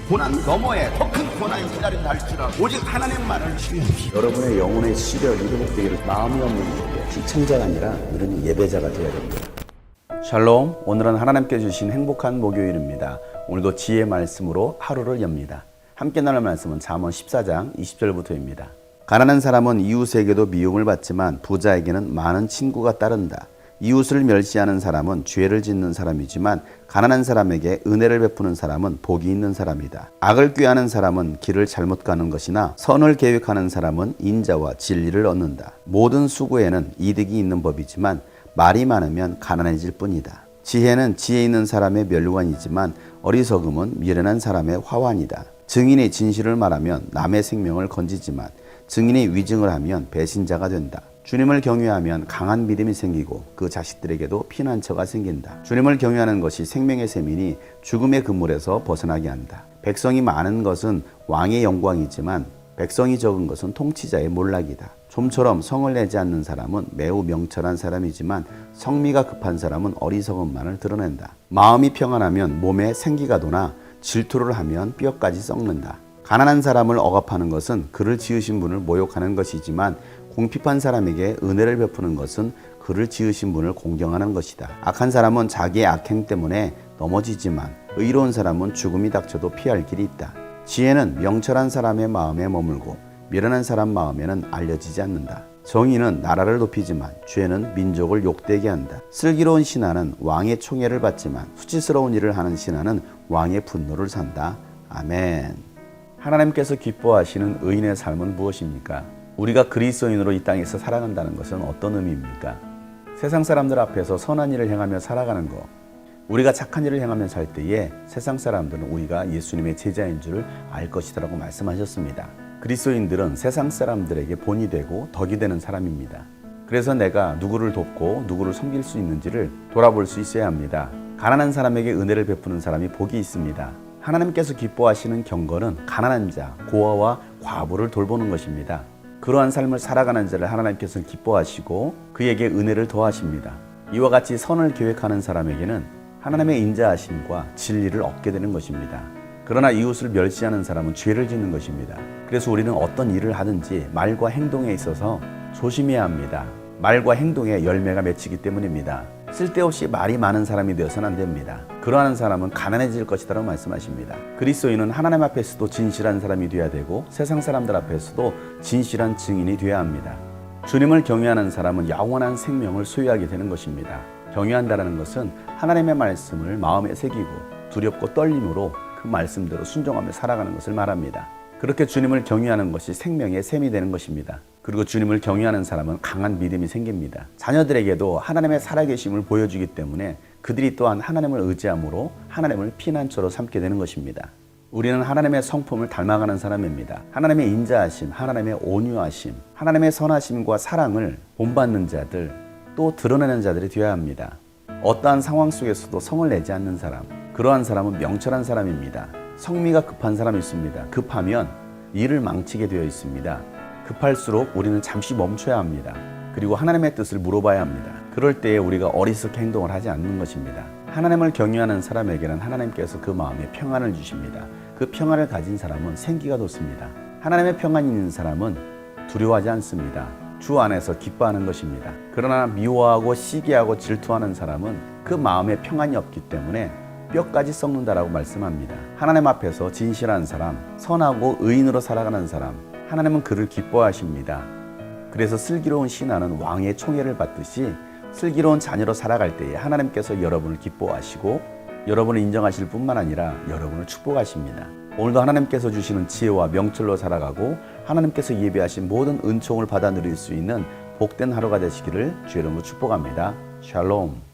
고난 너머에 더 큰 고난이 기다린다 할지라도 오직 하나님만을 신뢰하십시오. 여러분의 영혼의 시력이 회복되기를 마음이 없는 분에게 시청자가 아니라 우리는 예배자가 되어야 됩니다. 샬롬, 오늘은 하나님께 주신 행복한 목요일입니다. 오늘도 지혜의 말씀으로 하루를 엽니다. 함께 나눌 말씀은 잠언 14장 20절부터입니다. 가난한 사람은 이웃에게도 미움을 받지만 부자에게는 많은 친구가 따른다. 이웃을 멸시하는 사람은 죄를 짓는 사람이지만 가난한 사람에게 은혜를 베푸는 사람은 복이 있는 사람이다. 악을 꾀하는 사람은 길을 잘못 가는 것이나 선을 계획하는 사람은 인자와 진리를 얻는다. 모든 수고에는 이득이 있는 법이지만 말이 많으면 가난해질 뿐이다. 지혜는 지혜 있는 사람의 멸관이지만 어리석음은 미련한 사람의 화환이다. 증인이 진실을 말하면 남의 생명을 건지지만 증인이 위증을 하면 배신자가 된다. 주님을 경외하면 강한 믿음이 생기고 그 자식들에게도 피난처가 생긴다. 주님을 경외하는 것이 생명의 셈이니 죽음의 그물에서 벗어나게 한다. 백성이 많은 것은 왕의 영광이지만 백성이 적은 것은 통치자의 몰락이다. 좀처럼 성을 내지 않는 사람은 매우 명철한 사람이지만 성미가 급한 사람은 어리석음만을 드러낸다. 마음이 평안하면 몸에 생기가 도나 질투를 하면 뼈까지 썩는다. 가난한 사람을 억압하는 것은 그를 지으신 분을 모욕하는 것이지만 궁핍한 사람에게 은혜를 베푸는 것은 그를 지으신 분을 공경하는 것이다. 악한 사람은 자기의 악행 때문에 넘어지지만 의로운 사람은 죽음이 닥쳐도 피할 길이 있다. 지혜는 명철한 사람의 마음에 머물고 미련한 사람 마음에는 알려지지 않는다. 정의는 나라를 높이지만 죄는 민족을 욕되게 한다. 슬기로운 신하는 왕의 총애를 받지만 수치스러운 일을 하는 신하는 왕의 분노를 산다. 아멘. 하나님께서 기뻐하시는 의인의 삶은 무엇입니까? 우리가 그리스도인으로 이 땅에서 살아간다는 것은 어떤 의미입니까? 세상 사람들 앞에서 선한 일을 행하며 살아가는 것, 우리가 착한 일을 행하며 살 때에 세상 사람들은 우리가 예수님의 제자인 줄 알 것이라고 말씀하셨습니다. 그리스도인들은 세상 사람들에게 본이 되고 덕이 되는 사람입니다. 그래서 내가 누구를 돕고 누구를 섬길 수 있는지를 돌아볼 수 있어야 합니다. 가난한 사람에게 은혜를 베푸는 사람이 복이 있습니다. 하나님께서 기뻐하시는 경건은 가난한 자, 고아와 과부를 돌보는 것입니다. 그러한 삶을 살아가는 자를 하나님께서는 기뻐하시고 그에게 은혜를 더하십니다. 이와 같이 선을 계획하는 사람에게는 하나님의 인자하심과 진리를 얻게 되는 것입니다. 그러나 이웃을 멸시하는 사람은 죄를 짓는 것입니다. 그래서 우리는 어떤 일을 하든지 말과 행동에 있어서 조심해야 합니다. 말과 행동에 열매가 맺히기 때문입니다. 쓸데없이 말이 많은 사람이 되어서는 안 됩니다. 그러한 사람은 가난해질 것이라고 말씀하십니다. 그리스도인은 하나님 앞에서도 진실한 사람이 되어야 되고 세상 사람들 앞에서도 진실한 증인이 되어야 합니다. 주님을 경외하는 사람은 영원한 생명을 소유하게 되는 것입니다. 경외한다는 것은 하나님의 말씀을 마음에 새기고 두렵고 떨림으로 그 말씀대로 순종하며 살아가는 것을 말합니다. 그렇게 주님을 경외하는 것이 생명의 셈이 되는 것입니다. 그리고 주님을 경외하는 사람은 강한 믿음이 생깁니다. 자녀들에게도 하나님의 살아계심을 보여주기 때문에 그들이 또한 하나님을 의지함으로 하나님을 피난처로 삼게 되는 것입니다. 우리는 하나님의 성품을 닮아가는 사람입니다. 하나님의 인자하심, 하나님의 온유하심, 하나님의 선하심과 사랑을 본받는 자들, 또 드러내는 자들이 되어야 합니다. 어떠한 상황 속에서도 성을 내지 않는 사람, 그러한 사람은 명철한 사람입니다. 성미가 급한 사람이 있습니다. 급하면 일을 망치게 되어 있습니다. 급할수록 우리는 잠시 멈춰야 합니다. 그리고 하나님의 뜻을 물어봐야 합니다. 그럴 때에 우리가 어리석게 행동을 하지 않는 것입니다. 하나님을 경외하는 사람에게는 하나님께서 그 마음에 평안을 주십니다. 그 평안을 가진 사람은 생기가 돋습니다. 하나님의 평안이 있는 사람은 두려워하지 않습니다. 주 안에서 기뻐하는 것입니다. 그러나 미워하고 시기하고 질투하는 사람은 그 마음에 평안이 없기 때문에 뼈까지 썩는다라고 말씀합니다. 하나님 앞에서 진실한 사람, 선하고 의인으로 살아가는 사람, 하나님은 그를 기뻐하십니다. 그래서 슬기로운 신하는 왕의 총애를 받듯이 슬기로운 자녀로 살아갈 때에 하나님께서 여러분을 기뻐하시고 여러분을 인정하실 뿐만 아니라 여러분을 축복하십니다. 오늘도 하나님께서 주시는 지혜와 명철로 살아가고 하나님께서 예비하신 모든 은총을 받아 누릴 수 있는 복된 하루가 되시기를 주의 이름으로 축복합니다. 샬롬.